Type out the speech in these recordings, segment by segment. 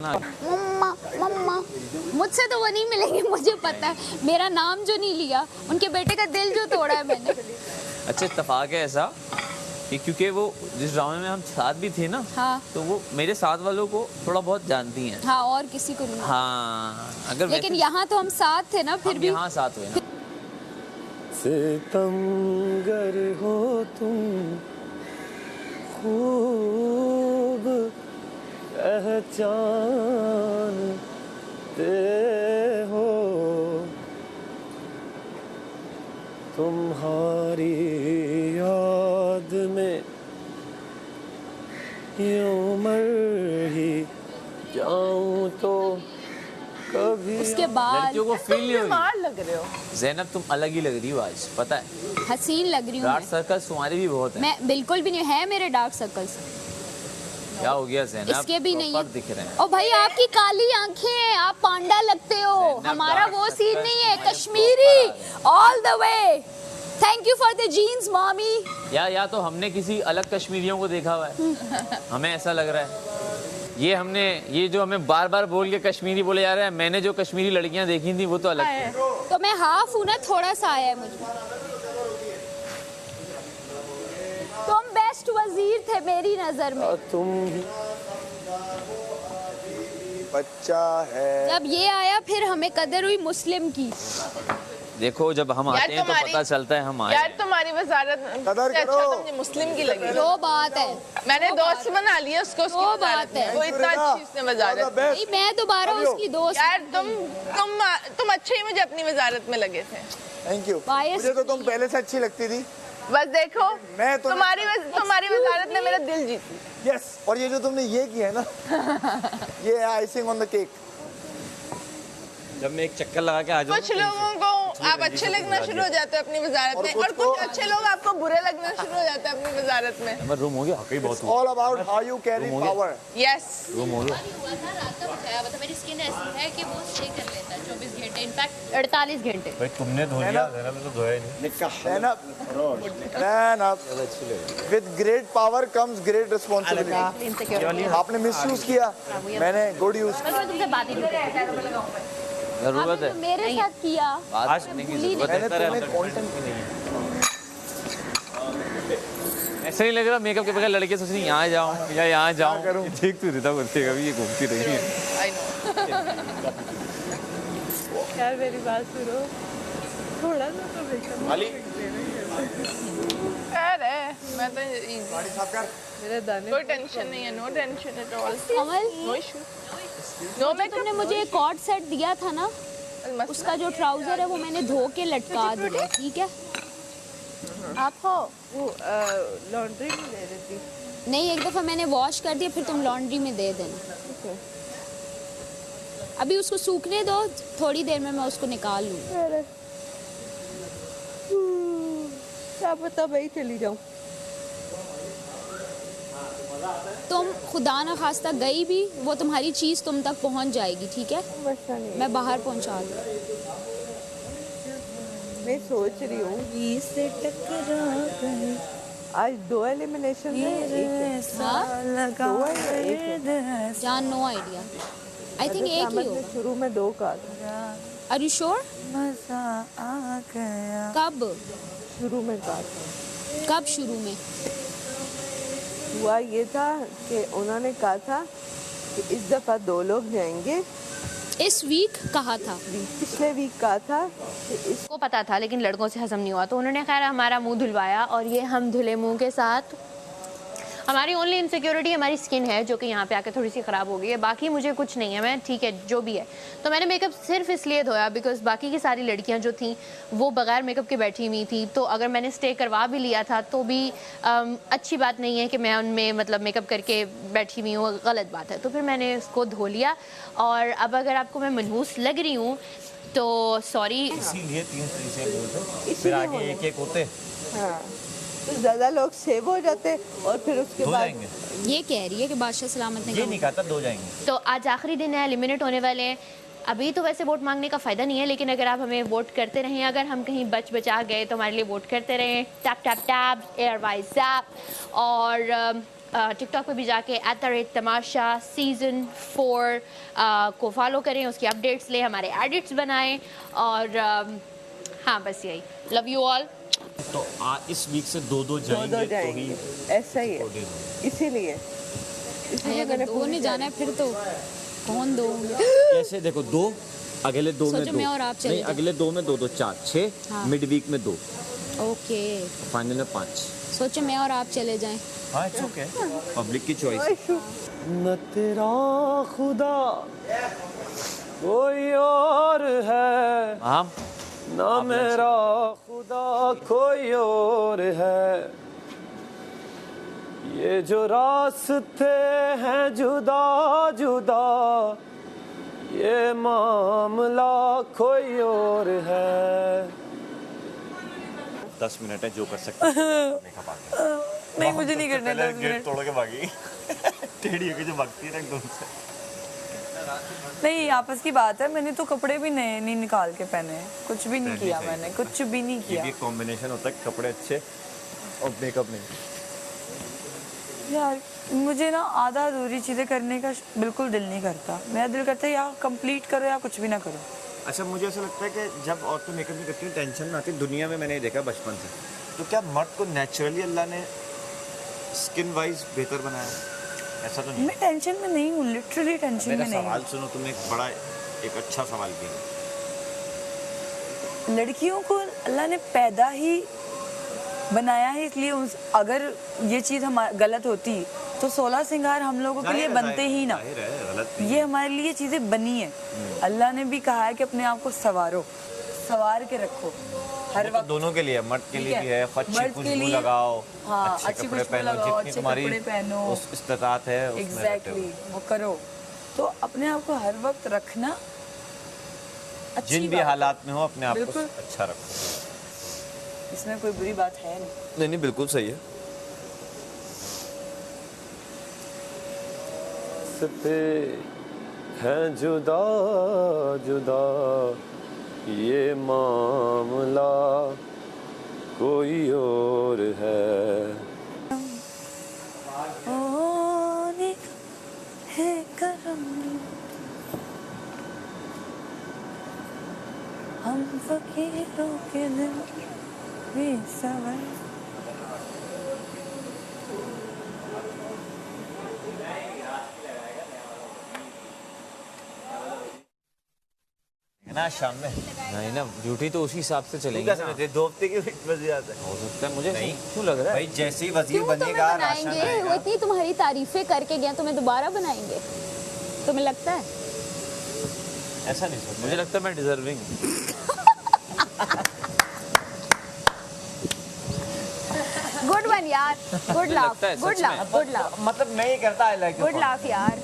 मम्मा मम्मा मुझसे तो वो नहीं मिलेंगे, मुझे पता है। मेरा नाम जो नहीं लिया, उनके बेटे का दिल जो तोड़ा है मैंने। अच्छा इत्तेफाक है ऐसा कि क्योंकि वो जिस ड्रामे में हम साथ भी थे ना, हाँ। तो वो मेरे साथ वालों को थोड़ा बहुत जानती हैं। हाँ, और किसी को नहीं। हाँ, अगर लेकिन यहाँ तो हम साथ थे ना, फिर भी यहाँ साथ हुए ना। सितमगर हो तुम खूब पहचानते हो, तुम्हारी याद में यूं मर ही जाऊं तो कभी। उसके बाद लड़कियों को फील नहीं हो रही। लग रहे हो ज़ैनब तुम अलग ही लग रही हो आज, पता है। हसीन लग रही हूँ डार्क मैं। सर्कल्स तुम्हारे भी बहुत हैं। मैं बिल्कुल भी नहीं है, मेरे डार्क सर्कल्स क्या हो गया ज़ैनब? इसके भी नहीं प्रॉपर है। दिख रहे हैं। ओ भाई, आपकी काली आंखें हैं, आप पांडा लगते हो। ज़ैनब, हमारा dark वो circles सीन नहीं है, तुम्हारे कश्मीरी बहुत all the way. Thank you for the jeans mommy. या तो हमने किसी अलग कश्मीरियों को देखा हुआ है, हमें ऐसा लग रहा है। ये जो हमें बार बार बोल के कश्मीरी बोले जा रहे हैं, मैंने जो कश्मीरी लड़कियां देखी थी वो तो अलग थी। तो मैं हाफ हूँ ना, थोड़ा सा आया है मुझे। तुम बेस्ट वजीर थे मेरी नजर में। तुम बच्चा है। जब ये आया फिर हमें कदर हुई मुस्लिम की। देखो जब हम आते हैं तो पता चलता है हम आए। यार तुम्हारी वजारत कदर से करो। अच्छा तो मुझे मुस्लिम की लगी। जो बात है, मैंने दोस्त बना लिया उसको, उसकी वो वजारत बात है। में। वो इतना अच्छी उसने वजारत। नहीं, मैं दोबारा उसकी दोस्त। यार तुम अच्छे ही मुझे अपनी वजारत में लगे थे। Thank you. Bias मुझे तो तुम पहले से अच्छी लगती थी। बस देखो, मैं तो तुम्हारी वजारत ने मेरा दिल जीत लिया। यस। और ये जो तुमने ये किया है ना, ये है आइसिंग ऑन द केक। जब मैं एक चक्कर लगा के आ जाऊँ, कुछ लोगों को आप अच्छे लगना शुरू हो जाते हो अपनी वजारत में, और कुछ अच्छे लोग आपको बुरे लगना शुरू हो जाते हैं अपनी वजारत में। हमारा रूम हो गया कई बहुत all about how you carry power. Yes, room हो गया। हुआ था रात का बताया, मतलब मेरी स्किन ऐसी है कि वो स्टे कर लेता है 24 घंटे, इनफैक्ट 48 घंटे। भाई तुमने धो लिया, ज़ैनब ने तो धोया ही नहीं। With great power comes great responsibility. Insecurity आपने मिसयूज किया, मैंने गुड यूज। तुमसे बात ही नहीं करती। जरूरत है आपने तो मेरे साथ किया। बात करने की जरूरत मैंने है। तुम्हें कंटेंट ऐसा नहीं लग रहा मेकअप के बगैर लड़के सोच रही यहाँ जाऊँ या यहाँ जाऊँ करूं? देख तू रिता करते कभी ये घूमती रही है। I know. यार मेरी बात सुनो, थोड़ा सा तो अरे मैं तो मेरे दाने कोई टेंशन नहीं है, no tension at all, Kamal, no issue, no जो मेकअप। तुमने मुझे एक कॉर्ड सेट दिया था ना, उसका जो ट्राउजर है वो मैंने धो के लटका दिया, ठीक है? आप हो वो लॉन्ड्री में दे देती। नहीं, एक दफ़ा मैंने वॉश कर दिया, फिर तुम लॉन्ड्री में दे देना। अभी उसको सूखने दो, थोड़ी देर में मैं उसको निकाल लूँ। अरे क्या पता मैं ही चली जाऊँ। तुम खुदा न खास्ता गई भी, वो तुम्हारी चीज़ तुम तक पहुंच जाएगी, ठीक है? वैसा नहीं, मैं बाहर पहुंचा दूँ। मैं सोच रही हूँ आज 2 एलिमिनेशन है, हाँ? 2 है या 1 है? जान, नो आइडिया। आई थिंक एक ही सामत ने होगा। शुरू में 2 कहा था। Are you sure? कब? शुरू में कहा था। कब शुरू में? हुआ ये था कि उन्होंने कहा था कि इस दफ़ा 2 लोग जाएंगे। इस वीक कहा था। पिछले वीक कहा था कि इस को पता था लेकिन लड़कों से हजम नहीं हुआ, तो उन्होंने खैर हमारा मुंह धुलवाया, और ये हम धुले मुंह के साथ, हमारी ओनली इनसिक्योरिटी हमारी स्किन है जो कि यहाँ पे आके थोड़ी सी ख़राब हो गई है, बाकी मुझे कुछ नहीं है, मैं ठीक है जो भी है। तो मैंने मेकअप सिर्फ इसलिए धोया बिकॉज बाकी की सारी लड़कियाँ जो थी वो बगैर मेकअप के बैठी हुई थी, तो अगर मैंने स्टे करवा भी लिया था तो भी अच्छी बात नहीं है कि मैं उनमें मतलब मेकअप करके बैठी हुई हूँ, गलत बात है। तो फिर मैंने उसको धो लिया, और अब अगर आपको मैं मनहूस लग रही हूँ तो सॉरी। इसीलिए 3 चीजें बोलते, फिर आगे एक एक होते हाँ, तो ज़्यादा लोग सेव हो जाते और फिर उसके धो बाद जाएंगे। ये कह रही है कि बादशाह सलामत ने ये कहा। नहीं कहता धो जाएंगे। तो आज आखिरी दिन है, एलिमिनेट होने वाले हैं। अभी तो वैसे वोट मांगने का फ़ायदा नहीं है, लेकिन अगर आप हमें वोट करते रहें, अगर हम कहीं बचा गए तो हमारे लिए वोट करते रहें। Tap tap tap, air wise tap. और टिकटॉक पे भी जाके @तमाशा सीज़न 4 को फॉलो करें, उसकी अपडेट्स लें, हमारे एडिट्स बनाएं और हाँ बस यही। Love you all. तो इस वीक से दो दो जाएंगे तो जाएंगे, ही ऐसा ही है, इसीलिए अरे अगर दो ने जाना है फिर तो कौन दो होंगे? कैसे देखो, दो अगले दो में सोचो दो मैं और आप चले नहीं, जाएं। अगले दो में दो 4 6 हाँ। मिड वीक में 2 ओके, फाइनल में 5। सोचो मैं और आप चले जाएं। हाँ इट्स ओके, पब्लिक की चॉइस। न तेरा खुदा कोई और है, हम ना मेरा खुदा कोई और है, ये जो रास्ते हैं जुदा जुदा, ये मामला कोई और है। 10 मिनट है, जो कर सकते हैं मेकअप आके। नहीं मुझे नहीं करना पहले 10 गेट मिनट। तोड़ के भागी टेढ़ी होके जो भागती है ना एकदम से। नहीं आपस की बात है, मैंने तो कपड़े भी नए नहीं निकाल के पहने हैं, कुछ भी नहीं किया मैंने, कुछ भी नहीं ये किया भी एक कॉम्बिनेशन होता है, कपड़े अच्छे और मेकअप नहीं। यार। मुझे ना आधा अधूरी चीज़ें करने का बिल्कुल दिल नहीं करता, मेरा दिल करता है या कंप्लीट करो या कुछ भी ना करो। अच्छा मुझे ऐसा लगता है कि जब औरतें मेकअप नहीं करती टेंशन में आती, दुनिया में मैंने ये देखा बचपन से, तो क्या मर्द को नेचुरली अल्लाह ने स्किन वाइज बेहतर बनाया? ऐसा तो नहीं। मैं टेंशन में नहीं हूँ, लिटरली टेंशन मेरा में नहीं सवाल सुनो, तुमने एक अच्छा सवाल किया। हूँ। लड़कियों को अल्लाह ने पैदा ही बनाया है, इसलिए अगर ये चीज़ हमारे गलत होती तो 16 श्रृंगार हम लोगों के लिए बनते ही ना। जाहिर है, गलत नहीं। ये हमारे लिए चीज़ें बनी है, अल्लाह ने भी कहा है कि अपने आप को सवार के रखो हर तो वक्त। दोनों के लिए, मर्द के ठीक लिए है। भी है, अच्छी मर्द के खुशबू लिए- लगाओ, हाँ, अच्छे अच्छी कपड़े खुशबू पहनो, लगाओ, जितनी अच्छे तुम्हारी कपड़े पहनो। उस इस्तिताअत है उसमें रहते हो। एग्जैक्टली वो करो, तो अपने आप को हर वक्त रखना अच्छी जिन भी बात है। हालात में हो अपने आप को बिल्कुल। अच्छा रखो। इसमें कोई बुरी बात है नहीं। नहीं बिल्कुल सही है। हैं जुदा जुदा, ये मामला कोई और है। है करम हम फकीरों के दिल भी सवर। ना शाम में नहीं ना, ड्यूटी तो उसी हिसाब से चलेगी कैसे ना। बजे? 2 हफ्ते की वजह आता है। हो सकता है, मुझे नहीं। क्यों लग रहा है? भाई जैसे ही वजीर क्यों तुम्हें बनेगा, राशन बनाएंगे? वो आएगा। इतनी तुम्हारी तारीफें करके गया, तुम्हें दोबारा बनाएंगे? तुम्हें लगता है? ऐसा नहीं सोचा। मुझे लगता है मैं डिजर्विंग। गुड वन यार, गुड लाफ, लगता है, गुड सच लाफ, में। गुड लाफ, मतलब मैं ही करता है लाइक गुड लाफ यार।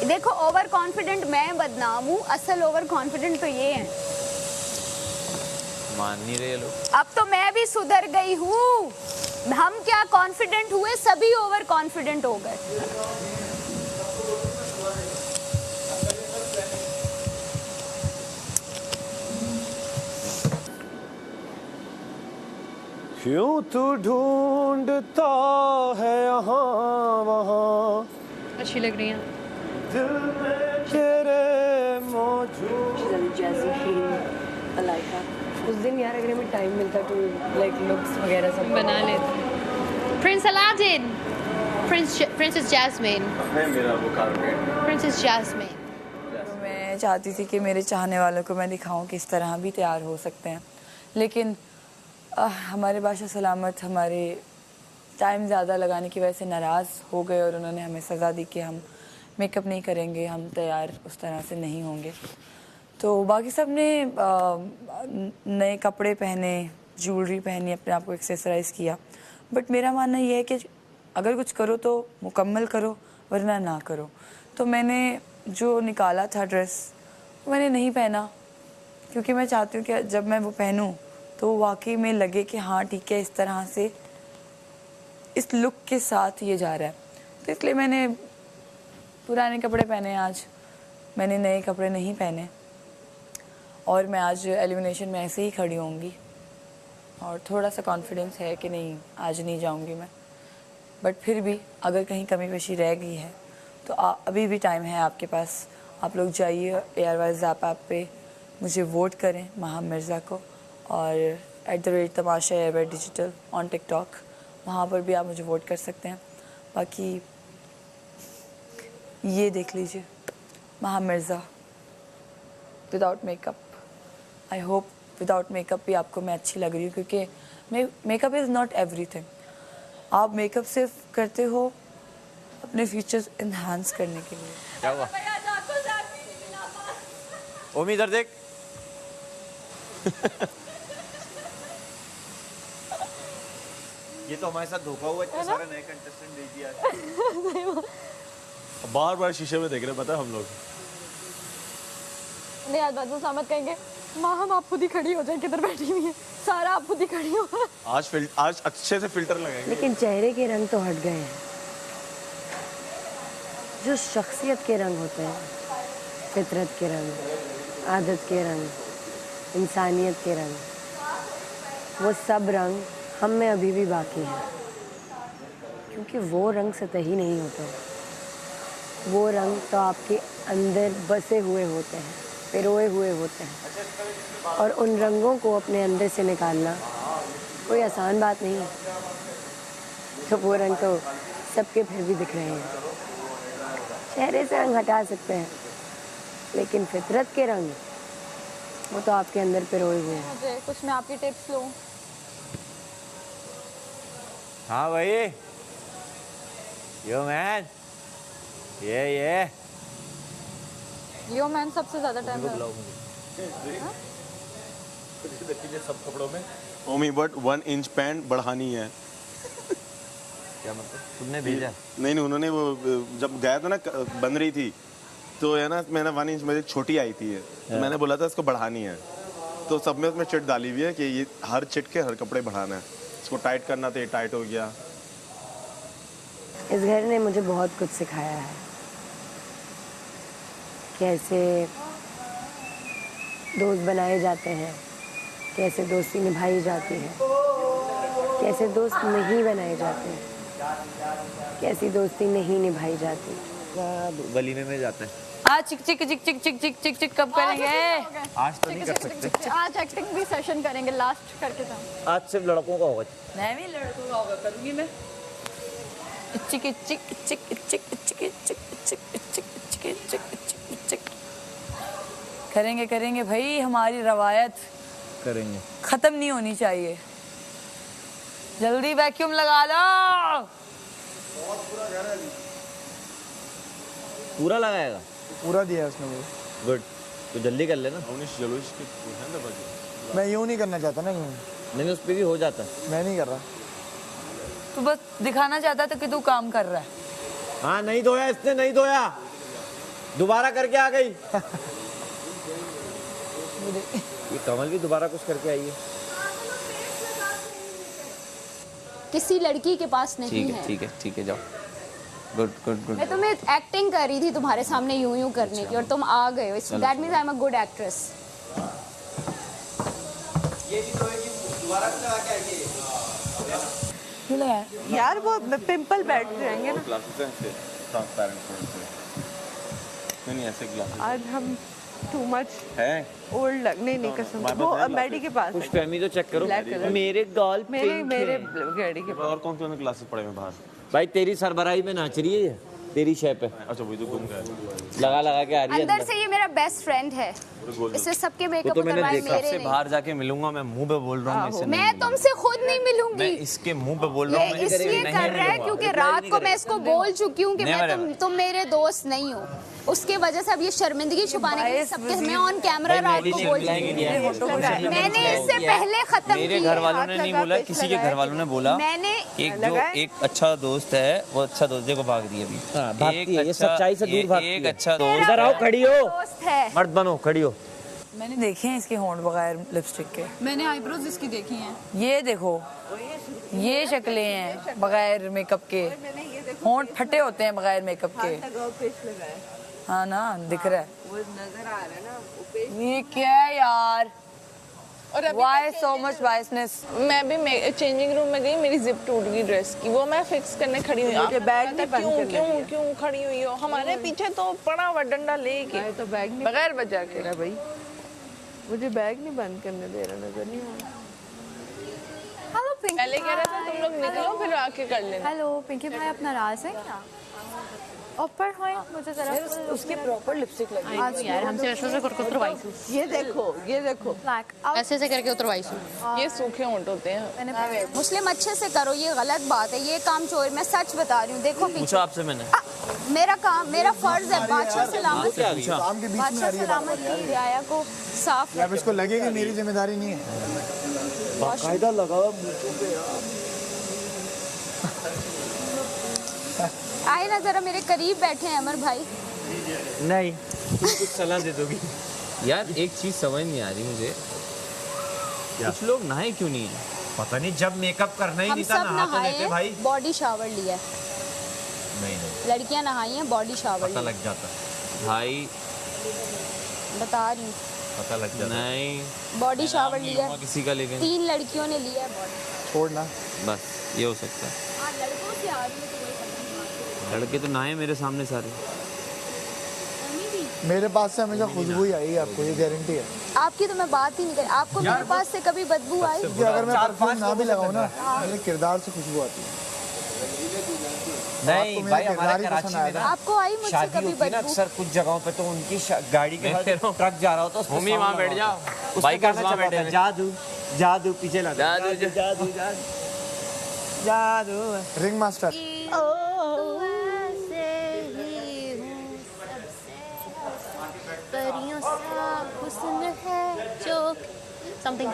देखो ओवर कॉन्फिडेंट मैं बदनाम हूँ, असल ओवर कॉन्फिडेंट तो ये है। मान नहीं रहे ये लोग। अब तो मैं भी सुधर गई हूँ। हम क्या कॉन्फिडेंट हुए, सभी ओवर कॉन्फिडेंट हो गए। क्यों तू ढूंढता है यहाँ वहाँ, अच्छी लग रही है। दिल में तेरे मौजूद। जैसी उस दिन यार अगर हमें टाइम मिलता तो लाइक लुक्स वगैरह सब बना लेते। प्रिंस अलादीन, प्रिंसेस जैस्मिन, मेरा वो कारपेट। Princess jasmine. तो मैं चाहती थी कि मेरे चाहने वालों को मैं दिखाऊं कि इस तरह भी तैयार हो सकते हैं, लेकिन हमारे बादशाह सलामत हमारे टाइम ज़्यादा लगाने की वजह से नाराज़ हो गए और उन्होंने हमें सज़ा दी कि हम मेकअप नहीं करेंगे, हम तैयार उस तरह से नहीं होंगे। तो बाकी सब ने नए कपड़े पहने, ज्वेलरी पहनी, अपने आप को एक्सेसराइज किया, बट मेरा मानना ये है कि अगर कुछ करो तो मुकम्मल करो, वरना ना करो। तो मैंने जो निकाला था ड्रेस मैंने नहीं पहना, क्योंकि मैं चाहती हूँ कि जब मैं वो पहनूँ तो वाकई में लगे कि हाँ ठीक है, इस तरह से इस लुक के साथ ये जा रहा है। तो इसलिए मैंने पुराने कपड़े पहने, आज मैंने नए कपड़े नहीं पहने और मैं आज एलिमिनेशन में ऐसे ही खड़ी होंगी और थोड़ा सा कॉन्फिडेंस है कि नहीं आज नहीं जाऊंगी मैं। बट फिर भी अगर कहीं कमी पेशी रह गई है तो अभी भी टाइम है आपके पास। आप लोग जाइए ARY ज़ैप ऐप पे मुझे वोट करें माहा मिर्ज़ा को, और @तमाशा एयरवे डिजिटल ऑन टिकटॉक, वहाँ पर भी आप मुझे वोट कर सकते हैं। बाकी ये देख लीजिए माहा Mirza without makeup. I hope without makeup भी आपको मैं अच्छी लग रही हूँ, क्योंकि मेकअप इज़ नॉट एवरीथिंग। आप मेकअप सिर्फ करते हो अपने फीचर्स इन्हांस करने के लिए। क्या हुआ? ओमी इधर देख। ये तो हमारे साथ धोखा हुआ, इतने सारे नए कंटेस्टेंट देख दिया। बार बार शीशे में देख रहे हैं, पता है हम लोग। नहीं आज बात सामत कहेंगे माँ हम आप खुद ही खड़ी हो जाए, किधर बैठी हुई है, सारा आप खुद ही खड़ी हो। आज अच्छे से फिल्टर लगाएंगे। लेकिन चेहरे के रंग तो हट गए हैं, जो शख्सियत के रंग होते हैं, फितरत के रंग, आदत के रंग, इंसानियत के रंग, वो सब रंग हम में अभी भी बाकी हैं, क्योंकि वो रंग सतही नहीं होते, वो रंग तो आपके अंदर बसे हुए होते हैं, पिरोए हुए होते हैं, और उन रंगों को अपने अंदर से निकालना कोई आसान बात नहीं है। तो वो रंग तो सबके फिर भी दिख रहे हैं। चेहरे से रंग हटा सकते हैं, लेकिन फितरत के रंग वो तो आपके अंदर पिरोए हुए हैं। मुझे कुछ मैं आपकी टिप्स लूँ। हाँ भाई, यो मैन, ये यो मैन सबसे ज्यादा टाइम सब कपड़ों में ओमी बट 1 इंच पैंट बढ़ानी है। क्या मतलब? तुमने भेजा? नहीं, उन्होंने वो जब गया था ना, बन रही थी तो है ना, मैंने 1 इंच मेरी छोटी आई थी, तो मैंने बोला था इसको बढ़ानी है, तो सब में उसमें चिट डाली हुई है कि ये हर चिट के हर कपड़े बढ़ाना है, इसको टाइट करना था, ये टाइट हो गया। इस घर ने मुझे बहुत कुछ सिखाया है, कैसे दोस्त बनाए जाते हैं, कैसे दोस्ती निभाई जाती है, कैसे दोस्त नहीं बनाए जाते, कैसी दोस्ती नहीं निभाई जाती। वलीमे में जाते हैं। आज चिक चिक चिक चिक चिक चिक चिक चिक कब करेंगे? आज तो नहीं कर सकते। आज एक्टिंग भी सेशन करेंगे लास्ट करके था। आज सिर्फ लड़कों का होगा। मैं भी लड़कों का होगा करूँगी मैं। चिक चिक चिक चिक चिक चिक चिक चिक चिक करेंगे करेंगे भाई, हमारी रवायत करेंगे, खत्म नहीं होनी चाहिए। जल्दी वैक्यूम लगा लो। पूरा लगाएगा? पूरा दिया है उसने वो। गुड, तो जल्दी कर लेना। मैं यूँ नहीं करना चाहता ना, यूँ नहीं, उस पर भी हो जाता है। मैं नहीं कर रहा। तू बस दिखाना चाहता था कि तू काम कर रहा है। हाँ, नहीं धोया इसने, नहीं धोया, दोबारा करके आ गई। ये कमल भी दोबारा कुछ करके आई है। किसी लड़की के पास नहीं है। ठीक है, जाओ। Good good good. मैं तुम्हें एक्टिंग कर रही थी तुम्हारे सामने यूं करने की, और तुम आ गए हो। That means I am a good actress. यार वो पिंपल बैठ जाएंगे ना। नहीं, ऐसे ग्लासेस आज हम टू मच है ओल्ड लगने नहीं कसम। वो मैडी के पास कुछ फहमी तो चेक करो। Black color। मेरे गाल मेरे गाड़ी के और कौन कौन से ग्लासेस पड़े हैं बाहर? भाई तेरी सरबराही में नाच रही है ये, तेरी शेप है। अच्छा, वही तो गुम गया। लगा के आ रही है अंदर से ये मेरा बेस्ट फ्रेंड है, इससे सबके मेकअप तो मैंने करवाए देखा। मेरे से नहीं। बाहर जाके मिलूंगा, मैं मुंह पे बोल रहा हूँ। मैं तुमसे खुद नहीं मिलूंगी। मैं इसके मुंह पे बोल रहा हूँ। ये इसलिए कर रहा है क्योंकि रात को मैं इसको बोल चुकी हूँ कि मैं तुम मेरे दोस्त नहीं हो। उसके वजह से अब ये शर्मिंदगी छुपाने के लिए सबके मैं ऑन कैमरा रात को बोल चुकी हूँ। मैंने इससे पहले खत्म मेरे किया। घर वालों ने नहीं बोला, किसी के घर वालों ने बोला। मैंने एक अच्छा दोस्त है, वो अच्छा दोस्त देखो भाग रही अभी। ये सच्चाई से दूर भागती है। एक अच्छा दोस्त, इधर आओ, खड़ी हो, दोस्त है। मर्द बनो, खड़ी हो। मैंने देखे हैं इसके होंठ बगैर लिपस्टिक के। मैंने आईब्रोज इसकी देखी हैं। ये देखो, ये शक्लें हैं बगैर मेकअप के। होंठ फटे होते हैं बगैर मेकअप के। हाँ ना, दिख रहा है। वो नजर आ रहा है ना। ये क्या है यार? और अभी Why so much biasness? मैं भी चेंजिंग रूम में गई, मेरी जिप टूट गई ड्रेस की, वो मैं फिक्स करने खड़ी हुई। मुझे बैग नहीं बंद करने क्यों दिया। क्यों खड़ी हुई हो? हमारे पीछे तो पड़ा हुआ डंडा लेके, तो बैग नहीं बगैर बजा के। भाई, मुझे बैग नहीं बंद करने दे रहा, नजर नहीं आ रहा। हेलो पिंकी। पहले कह रहा था तुम लोग निकलो फिर आके कर लेना। हेलो पिंकी भाई, आप नाराज हैं क्या? ऊपर होए, मुझे जरा उसकी प्रॉपर लिपस्टिक लगी। आज यार हमसे ऐसे से करके उतरवाई सू, ये देखो ब्लैक ऐसे ऐसे करके उतरवाई सू। ये सूखे ऊँट होते हैं। मुस्लिम अच्छे से करो, ये गलत बात है, ये काम चोर। मैं सच बता रही हूँ, देखो पीछे। पूछा आपसे मैंने। मेरा काम, मेरा फर्ज है बादशाह सलामत, काम के बीच में आ बादशाह रही है सलामत की रियाया को साफ अब इसको लगेगी मेरी जिम्मेदारी नहीं है। बाकायदा लगा हुआ मुंह पे यार। आए ना जरा मेरे करीब बैठे हैं अमर भाई। नहीं, कुछ सलाह दे दोगी? यार एक चीज समझ नहीं आ रही मुझे, कुछ लोग नहाए क्यों नहीं है? पता नहीं, जब मेकअप करना ही हम नहीं था सब नहा तो नहाए लेते भाई। हैं, बॉडी शावर लिया है। नहीं, लड़कियां नहाई हैं, बॉडी शावर पता लिया। लग जाता, भाई बता रही हूँ, पता लग जाता। नहीं, बॉडी शावर लिया हुआ है। किसी का, लेकिन 3 लड़कियों ने लिया है बॉडी। छोड़ना। बस ये हो सकता है। हाँ, लड़कों से आ रही है तो वही पता नहीं। लड़के तो नहाए मेरे सामने सारे। मेरे पास से हमेशा खुशबू ही आएगी आपको, ये गारंटी है। आपकी तो मैं बात ही नहीं करी। आपको मेरे पास से कभी बदबू आई? क्योंकि अगर मैं परफ्यूम ना भी लगाऊं ना, मेरे किरदार से खुशबू आती है। नहीं आपको भाई, मेरा हमारे किरदार ही कराची पसंद में आया ना था। आपको आई मुझसे शादी कभी होती है ना बदबू? अक्सर कुछ जगहों पे, तो उनकी गाड़ी के साथ ट्रक जा रहा होता है, उस पे मम्मी sound वहाँ लगा बैठ होता जाओ, है। उस पे बाइकर्स गाना वहाँ चलता बैठे है, हैं। जादू जादू पीछे लगा जादू, जादू जादू जादू। Ring master. परियों सा हुस्न है जो समथिंग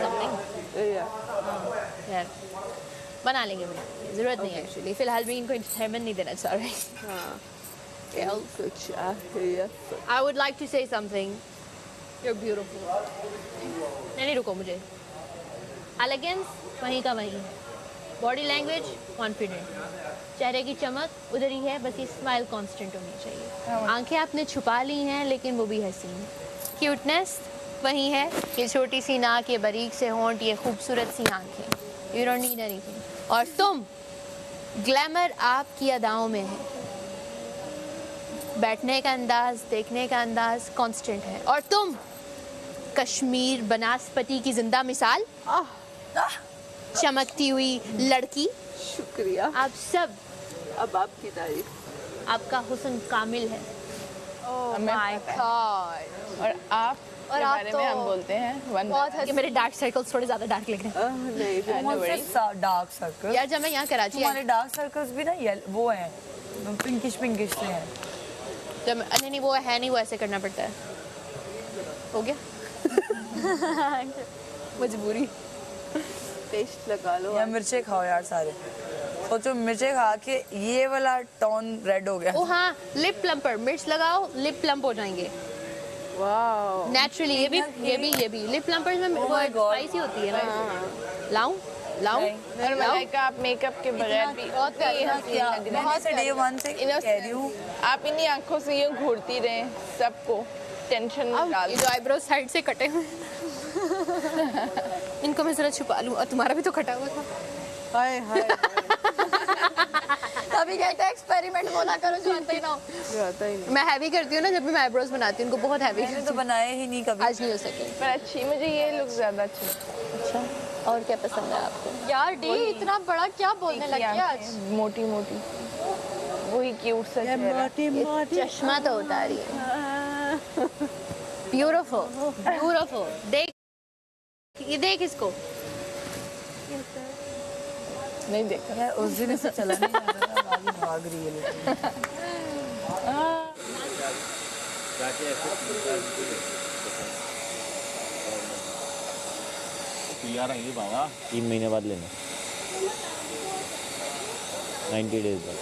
यार बना लेंगे, जरूरत नहीं है एक्चुअली। फिलहाल भी इनको एंटरटेनमेंट नहीं देना चाह रहे। I would like to say something. You are beautiful. नहीं रुको, मुझे एलिगेंस वहीं का वहीं, बॉडी लैंग्वेज कॉन्फिडेंट, चेहरे की चमक उधर ही है, बस ये स्माइल कांस्टेंट होनी चाहिए। आंखें आपने छुपा ली हैं लेकिन वो भी हसीन। क्यूटनेस वही है, ये छोटी सी नाक, ये बारीक से होंठ, ये खूबसूरत सी आंखें। You don't need anything. और तुम, ग्लैमर आपकी अदाओं में है, बैठने का अंदाज, देखने का अंदाज कांस्टेंट है। और तुम कश्मीर बनास्पति की जिंदा मिसाल, चमकती हुई लड़की। शुक्रिया। आप सब, अब आपकी तारीफ। आपका हुस्न कामिल है। My God. और आप और के आप बारे तो में हम बोलते हैं बहुत है कि मेरे डार्क सर्कल्स थोड़े ज्यादा डार्क लग रहे हैं। नहीं, डार्क सर्कल। यार जब मैं यहाँ कराची तुम्हारे आई, डार्क सर्कल्स भी ना वो हैं, पिंकिश से हैं। जब नहीं वो है नहीं, वो ऐसे करना पड़ता है। हो गया मजबूरी। टेस्ट लगा लो या मिर्चे खाओ यार सारे। सोचो मिर्चे खा के ये वाला टोन रेड हो गया। ओ हाँ, लिप प्लम्पर, मिर्च लगाओ लिप प्लम्प हो जाएंगे। वाओ, नेचुरली ये भी लिप प्लम्पर्स में वो स्पाइसी होती है ना। लाऊं और मलाइका, आप मेकअप के बगैर भी बहुत ही हसीन लग रहे हैं। से डे 1 से कह रही हूँ, आप इन्हीं आंखों से यूं घूरती रहे सबको टेंशन में डाल। ये जो आईब्रो साइड से कटे हुए इनको मैं जरा छुपा लूं। और तुम्हारा भी तो कटा हुआ था। हाय हाय। तभी कहते हैं एक्सपेरिमेंट बोला करो जो आता ही ना हो। आता ही नहीं। मैं हैवी करती हूँ ना, जब भी मैं आईब्रोज बनाती हूँ उनको बहुत हैवी। मैंने तो बनाए ही नहीं कभी। आज नहीं हो सके। पर अच्छी, मुझे ये लुक ज्यादा अच्छी। अच्छा, और क्या पसंद है आपको? यार डी इतना बड़ा क्या बोलने लग गया आज? मोटी मोटी, वही क्यूट सा चेहरा। चश्मा तो उतारी है। ब्यूटीफुल। देख, ये देख इसको। नहीं देखा यार उस दिन से चला नहीं आ रहा, आगे भाग रही है लेकिन। यार ये बाबा 3 महीने बाद लेना, 90 डेज बाद।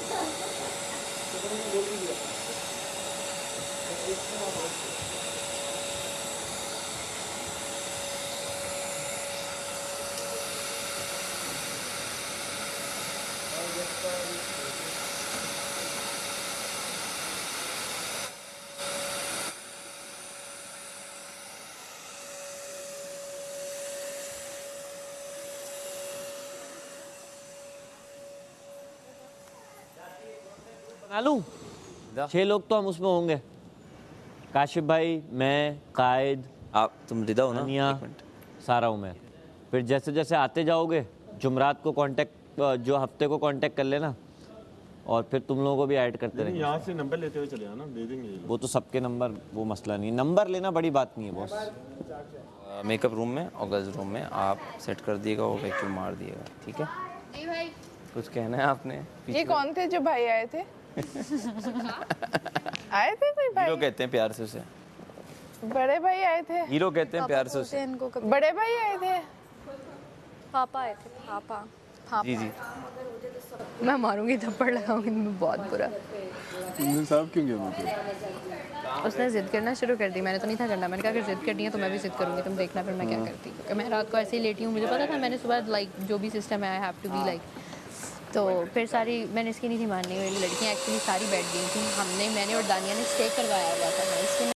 बना लूं? 6 लोग तो हम उसमें होंगे, काशिफ भाई, मैं, कायद, आप तुम रिदा हो ना? अनिया, सारा हूँ मैं। फिर जैसे जैसे आते जाओगे जुमरात को कांटेक्ट, जो हफ्ते को कांटेक्ट कर लेना, और फिर तुम लोगों को भी ऐड करते रहेंगे। यहाँ से नंबर लेते हुए चले आना, दे देंगे। वो तो सबके नंबर, वो मसला नहीं है, नंबर लेना बड़ी बात नहीं है बॉस। मेकअप रूम में और गर्ल्स रूम में आप सेट कर दिएगा, वो वैक्यूम मार दिएगा, ठीक है? जी भाई। कुछ कहना है आपने? ये कौन थे जो भाई आए थे? आए थे कोई भाई? हीरो कहते हैं प्यार से उसे। बड़े भाई आए थे? हीरो कहते हैं प्यार से उसे। बड़े भाई आए थे? पापा आए थे, पापा। जी जी। मैं मारूंगी, थप्पड़ लगाऊंगी मैं बहुत बुरा। साहब क्यों गया मुझे? उसने जिद करना शुरू कर दी, मैंने तो नहीं था करना, मैंने कहा अगर जिद करनी है तो मैं भी जिद करूंगी, तुम देखना फिर मैं क्या करती। क्योंकि मैं रात को ऐसे ही लेटी हूँ, मुझे पता था, मैंने सुबह लाइक जो भी सिस्टम है I have to be like, तो फिर सारी मैंने इसकी नहीं थी माननी, मेरी लड़कियाँ एक्चुअली सारी बैठ गई थी। मैंने और दानिया ने स्टे करवाया हुआ था, मैं इसकी